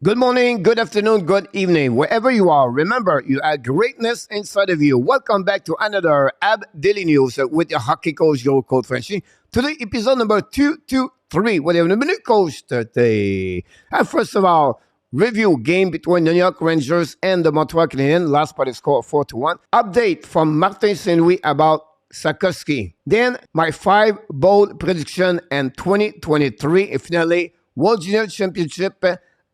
Good morning, good afternoon, good evening, wherever you are. Remember, you have greatness inside of you. Welcome back to another AB Daily News with your hockey coach, your coach Frenchy. Today, episode number 223. We have a minute coach today. And first of all, review game between the New York Rangers and the Montreal Canadiens. Last part is score 4-1. Update from Martin Saint-Louis about Sakoski. Then, my 5 bold prediction and 2023 finale World Junior Championship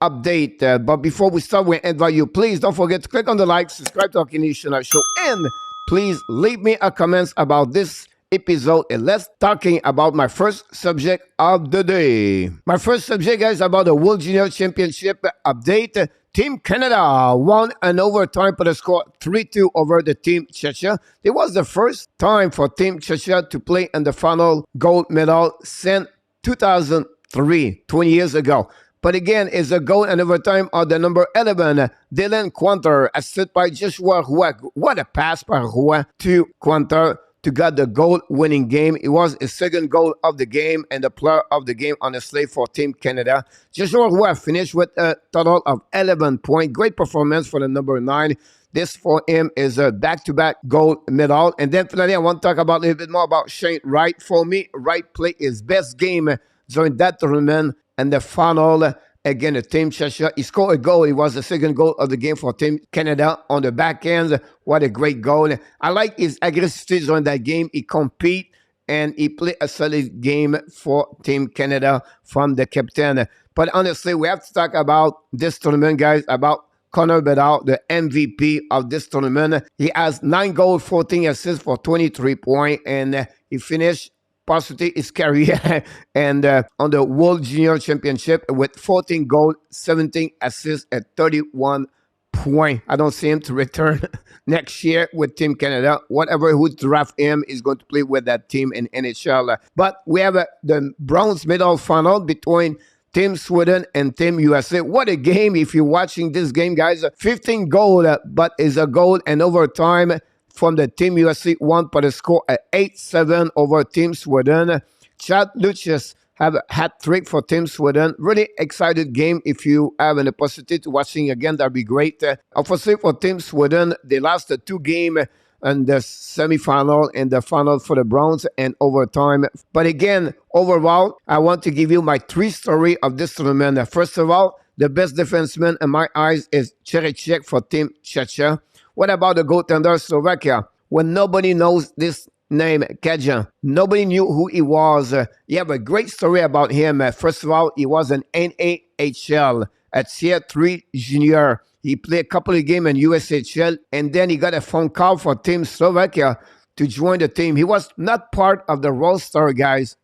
update. But before we start, we invite you, please don't forget to click on the like, subscribe to our Canadian show, and please leave me a comment about this episode. And let's talking about my first subject of the day. My first subject, guys, about the World Junior Championship update. Team Canada won an overtime for the score 3-2 over the Team Czechia. It was the first time for Team Czechia to play in the final gold medal since 2003, 20 years ago. But again, it's a goal and overtime of the number 11, Dylan Quanter, assisted by Joshua Roy. What a pass by Roy to Quanter to get the goal-winning game. It was his second goal of the game and the player of the game, honestly, for Team Canada. Joshua Roy finished with a total of 11 points. Great performance for the number 9. This for him is a back-to-back gold medal. And then finally, I want to talk about a little bit more about Shane Wright. For me, Wright played his best game during that tournament. And the final, again, the Team Czechia, he scored a goal. It was the second goal of the game for Team Canada on the back end. What a great goal. I like his aggressiveness during that game. He compete and he played a solid game for Team Canada from the captain. But honestly, we have to talk about this tournament, guys, about Connor Bedard, the MVP of this tournament. He has 9 goals, 14 assists for 23 points, and he finished possibly his career and on the World Junior Championship with 14 goals, 17 assists at 31 points. I don't see him to return next year with Team Canada. Whatever who draft him is going to play with that team in NHL. But we have the bronze medal final between Team Sweden and Team USA. What a game if you're watching this game, guys. 15 goals, but is a goal and overtime from the Team USA won for the score at 8-7 over Team Sweden. Chad Lucius have a hat trick for Team Sweden. Really excited game. If you have an opportunity to watching again, that'd be great. Obviously for Team Sweden, they lost the 2 games in the semifinal and the final for the bronze and overtime. But again, overall, I want to give you my 3 stories of this tournament. First of all, the best defenseman in my eyes is Cherechek for Team Czechia. What about the goaltender Slovakia? When nobody knows this name, Kajan, nobody knew who he was. You have a great story about him. First of all, he was an NAHL at Tier 3 Junior. He played a couple of games in USHL, and then he got a phone call for Team Slovakia to join the team. He was not part of the roster, guys,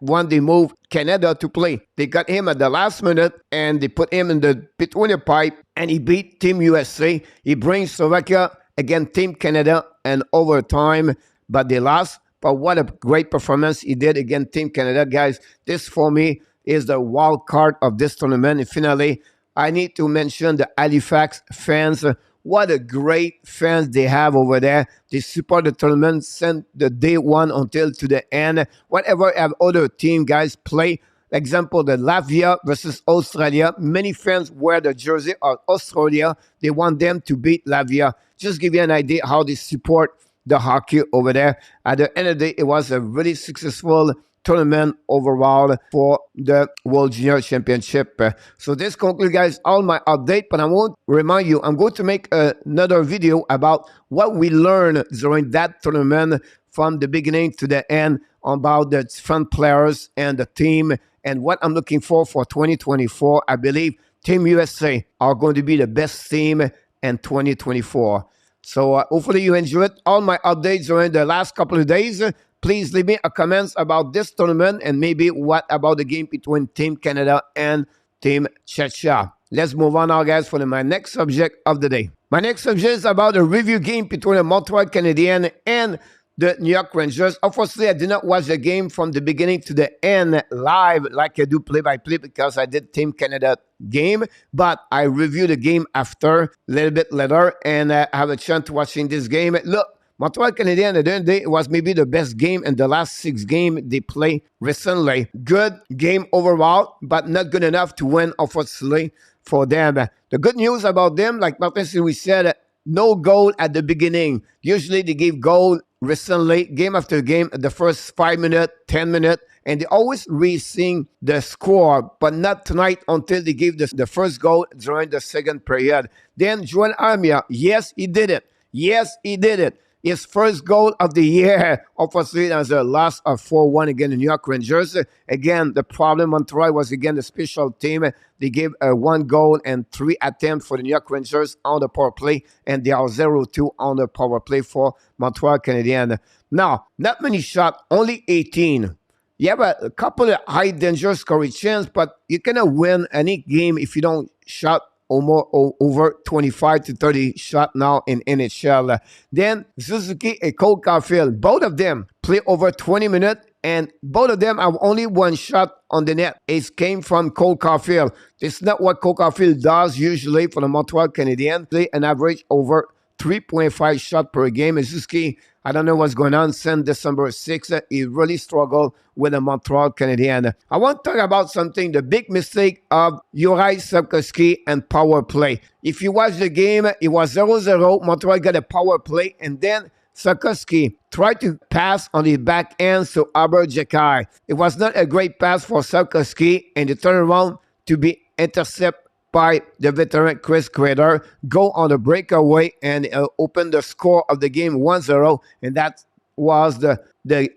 when they moved Canada to play. They got him at the last minute, and they put him in the between the pipe, and he beat Team USA. He brings Slovakia against Team Canada in overtime, but they lost. But what a great performance he did against Team Canada, guys. This, for me, is the wild card of this tournament. And finally, I need to mention the Halifax fans. What a great fans they have over there. They support the tournament since the day 1 until to the end. Whatever have other team guys play, example, the Latvia versus Australia, many fans wear the jersey of Australia. They want them to beat Latvia. Just give you an idea how they support the hockey over there. At the end of the day, it was a really successful tournament overall for the World Junior Championship. So this concludes, guys, all my update, but I want to remind you, I'm going to make another video about what we learned during that tournament from the beginning to the end about the different players and the team and what I'm looking for 2024. I believe Team USA are going to be the best team in 2024. So hopefully you enjoyed all my updates during the last couple of days. Please leave me a comment about this tournament and maybe what about the game between Team Canada and Team Czechia. Let's move on now, guys, for my next subject of the day. My next subject is about a review game between the Montreal Canadiens and the New York Rangers. Unfortunately, I did not watch the game from the beginning to the end live like I do play-by-play because I did Team Canada game, but I reviewed the game after, a little bit later, and I have a chance to watching this game. Look, Montreal Canadiens, at the end of the day, it was maybe the best game in the last 6 games they played recently. Good game overall, but not good enough to win, unfortunately, for them. The good news about them, like Martin St. said, no goal at the beginning. Usually they give goal recently, game after game, the first 5 minutes, 10 minutes, and they always re-sing the score, but not tonight until they give the first goal during the second period. Then Joel Armia, yes, he did it. Yes, he did it. His first goal of the year, obviously, as a loss of 4-1 against the New York Rangers. Again, the problem on Montreal was, again, the special team. They gave 1 goal and 3 attempts for the New York Rangers on the power play, and they are 0-2 on the power play for Montreal Canadiens. Now, not many shots, only 18. You have a couple of high danger scoring chances, but you cannot win any game if you don't shot over 25 to 30 shot now in NHL. Then Suzuki and Cole Caulfield, both of them play over 20 minutes, and both of them have only 1 shot on the net. It came from Cole Caulfield. It's not what Cole Caulfield does usually for the Montreal Canadiens. Play an average over 3.5 shots per game. Suzuki, I don't know what's going on since December 6th. He really struggled with the Montreal Canadiens. I want to talk about something, the big mistake of Juraj Slavkovsky and power play. If you watch the game, it was 0-0. Montreal got a power play, and then Slavkovsky tried to pass on the back end to Albert Jekai. It was not a great pass for Slavkovsky, and the turnaround to be intercepted by the veteran Chris Kreider, go on a breakaway and open the score of the game 1-0, and that was the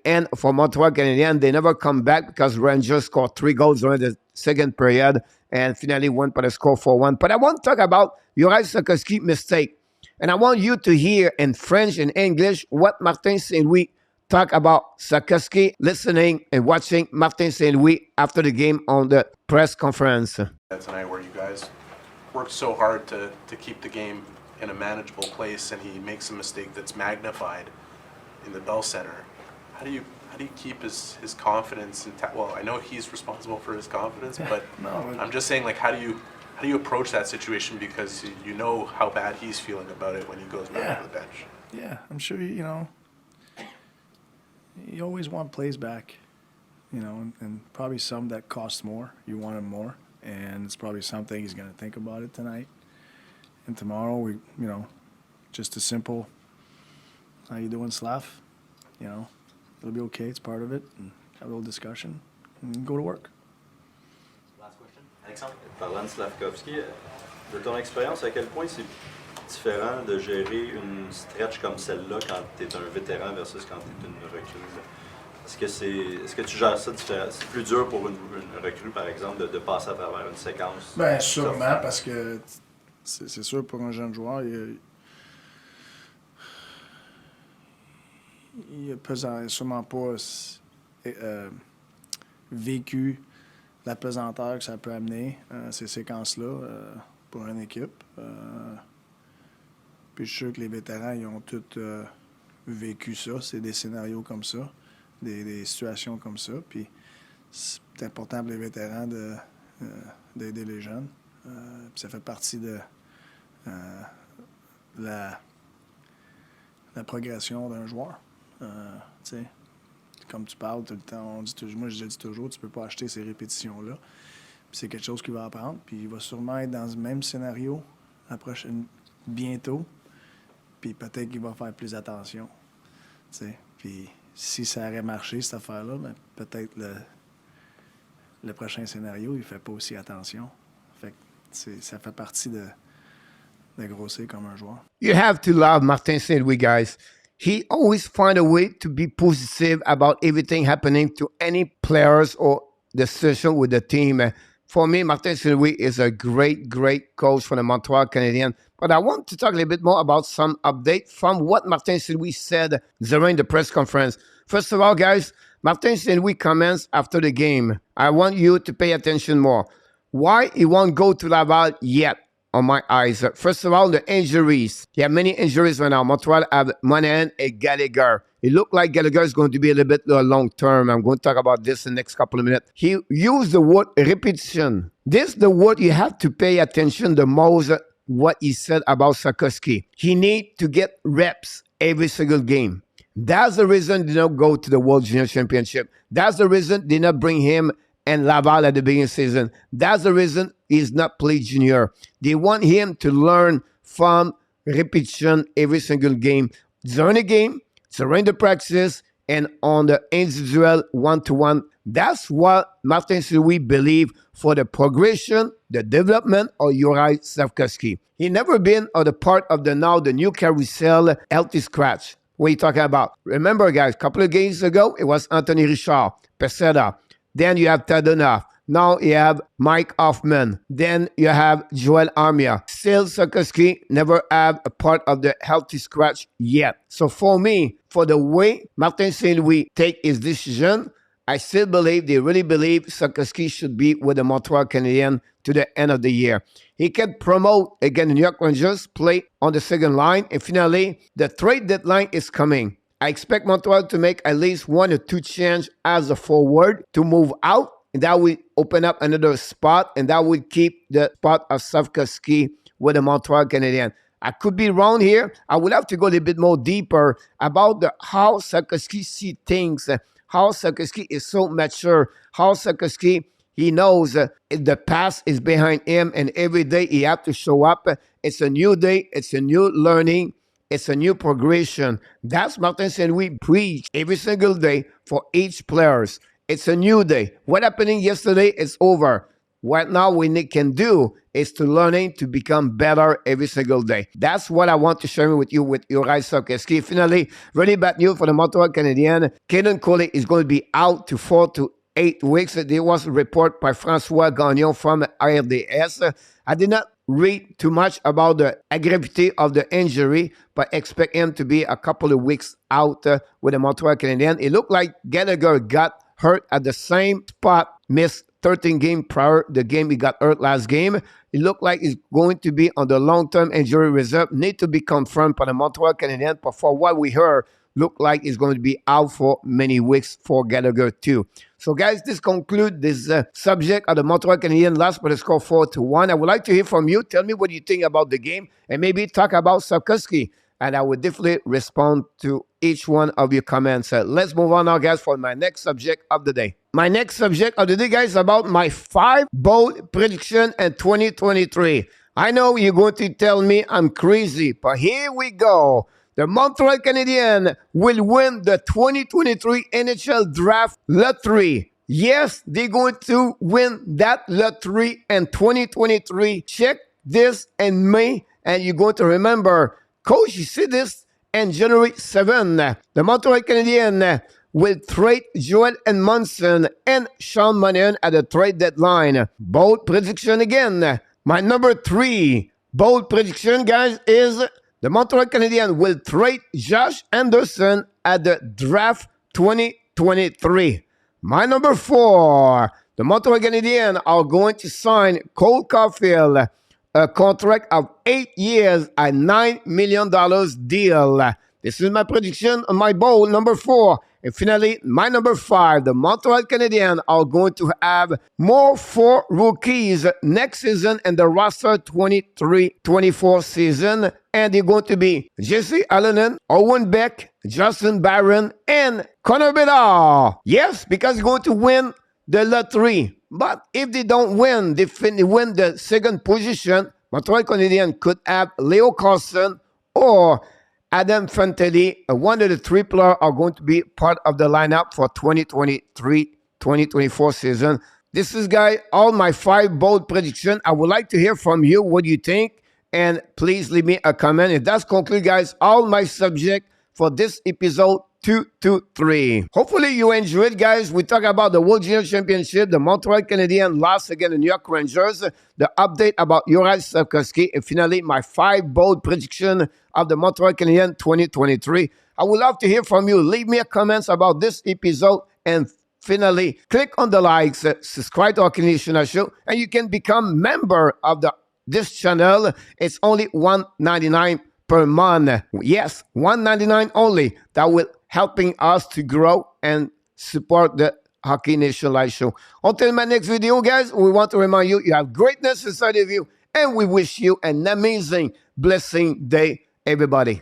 end for Montreal Canadiens. They never come back because Rangers scored 3 goals during the second period and finally won by the score 4-1. But I want to talk about Juraj Slavkovsky's mistake, and I want you to hear in French and English what Martin St. Louis talk about Slavkovsky, listening and watching Martin St. Louis after the game on the press conference. Tonight where you guys worked so hard to keep the game in a manageable place, and he makes a mistake that's magnified in the Bell Center. How do you keep his confidence intact? Well, I know he's responsible for his confidence, but no, I'm just saying, like, how do you approach that situation, because you know how bad he's feeling about it when he goes back to the bench. Yeah, I'm sure you always want plays back, and probably some that cost more. You want them more. And it's probably something he's going to think about it tonight. And tomorrow, just a simple, how you doing, Slav? It'll be okay. It's part of it. And have a little discussion and go to work. Last question. Alexandre, parlant de Slavkovsky, de ton expérience, à quel point c'est différent de gérer une stretch comme celle-là quand tu es un vétéran versus quand tu es une recrue? Est-ce que tu gères ça différemment? C'est plus dur pour une recrue, par exemple, de passer à travers une séquence? Bien, sûrement, parce que c'est sûr, pour un jeune joueur, il n'a sûrement pas vécu la pesanteur que ça peut amener, ces séquences-là, pour une équipe. Puis je suis sûr que les vétérans, ils ont tous vécu ça. C'est des scénarios comme ça. Des situations comme ça. Puis c'est important pour les vétérans d'aider les jeunes. Puis ça fait partie de la progression d'un joueur. Comme tu parles tout le temps, moi je le dis toujours, tu peux pas acheter ces répétitions-là. Puis c'est quelque chose qu'il va apprendre. Puis il va sûrement être dans le même scénario bientôt. Puis peut-être qu'il va faire plus attention. Puis si ça aurait marché, cette affaire-là, ben, peut-être le prochain scénario, il ne fait pas aussi attention. Fait que ça fait partie de grossir comme un joueur. You have to love Martin St. Louis, guys. He always find a way to be positive about everything happening to any players or the situation with the team. For me, Martin St. Louis is a great, great coach for the Montreal Canadiens. But I want to talk a little bit more about some update from what Martin St. Louis said during the press conference. First of all, guys, Martin St. Louis comments after the game. I want you to pay attention more. Why he won't go to Laval yet, on my eyes. First of all, the injuries. He have many injuries right now. Montreal have Monahan and Gallagher. It looked like Gallagher is going to be a little bit long term. I'm going to talk about this in the next couple of minutes. He used the word repetition. This is the word you have to pay attention the most, what he said about Slavkovsky. He need to get reps every single game. That's the reason they don't go to the World Junior Championship. That's the reason they not bring him and Laval at the beginning of the season. That's the reason he's not play junior. They want him to learn from repetition every single game. During the game, during the practice, and on the individual one-to-one. That's what Martin St-Louis believe for the progression, the development of Juraj Slafkovsky. He never been on the part of the new carousel healthy scratch. What are you talking about? Remember, guys, a couple of games ago, it was Anthony Richard, Peseda. Then you have Tabernak. Now you have Mike Hoffman. Then you have Joel Armia. Still, Slafkovsky never have a part of the healthy scratch yet. So for me, for the way Martin St-Louis take his decision, I still believe, they really believe Slafkovsky should be with the Montreal Canadiens to the end of the year. He can promote again the New York Rangers, play on the second line, and finally, the trade deadline is coming. I expect Montreal to make at least 1 or 2 changes as a forward to move out, and that will open up another spot, and that will keep the spot of Slafkovsky with the Montreal Canadiens. I could be wrong here. I would have to go a little bit more deeper about how Slafkovsky sees things, how Slafkovsky is so mature, how Slafkovsky, he knows the past is behind him, and every day he has to show up. It's a new day. It's a new learning. It's a new progression. That's Martin St-Louis preach every single day for each players. It's a new day. What happened yesterday is over. What now we can do is to learning to become better every single day. That's what I want to share with you with Juraj Slafkovsky. Finally, really bad news for the Montreal Canadiens. Kaden Coley is going to be out to 4 to 8 weeks. There was a report by François Gagnon from RDS. I did not read too much about the gravity of the injury, but expect him to be a couple of weeks out with the Montreal Canadiens. It looked like Gallagher got hurt at the same spot, missed 13 games prior the game he got hurt last game. It looked like he's going to be on the long-term injury reserve. Need to be confirmed by the Montreal Canadiens, but for what we heard, look like he's going to be out for many weeks for Gallagher too. So guys, this concludes this subject of the Montreal Canadiens lost by the score 4-1. I would like to hear from you. Tell me what you think about the game and maybe talk about Slafkovsky. And I will definitely respond to each one of your comments. Let's move on now, guys, for my next subject of the day. My next subject of the day, guys, is about my 5 bold prediction in 2023. I know you're going to tell me I'm crazy, but here we go. The Montreal Canadiens will win the 2023 NHL Draft Lottery. Yes, they're going to win that lottery in 2023. Check this in May, and you're going to remember, Coach, you see this on January 7. The Montreal Canadiens will trade Joel Edmondson and Sean Monahan at the trade deadline. Bold prediction again. My number 3 bold prediction, guys, is the Montreal Canadiens will trade Josh Anderson at the draft 2023. My number 4, the Montreal Canadiens are going to sign Cole Caulfield, a contract of 8 years at $9 million deal. This is my prediction on my bold number 4. And finally, my number 5, the Montreal Canadiens are going to have more 4 rookies next season in the roster 23-24 season. And they're going to be Jesse Allen, Owen Beck, Justin Barron, and Connor Bedard. Yes, because they're going to win the lottery. But if they don't win, they win the second position, Montreal Canadiens could have Leo Carlson or Adam Fantilli. One of the 3 players are going to be part of the lineup for 2023-2024 season. This is, guys, all my 5 bold predictions. I would like to hear from you. What do you think? And please leave me a comment. It does conclude, guys, all my subject for this episode 223. Hopefully you enjoyed, guys. We talk about the World Junior Championship, the Montreal Canadiens lost against the New York Rangers, the update about Juraj Slafkovsky, and finally my 5 bold prediction of the Montreal Canadiens 2023. I would love to hear from you. Leave me a comments about this episode, and finally click on the likes, subscribe to our Canadian show, and you can become member of this channel. It's only $1.99 per month. Yes, $1.99 only. That will helping us to grow and support the Hockey Nation Live Show. Until my next video, guys, we want to remind you, you have greatness inside of you, and we wish you an amazing, blessing day, everybody.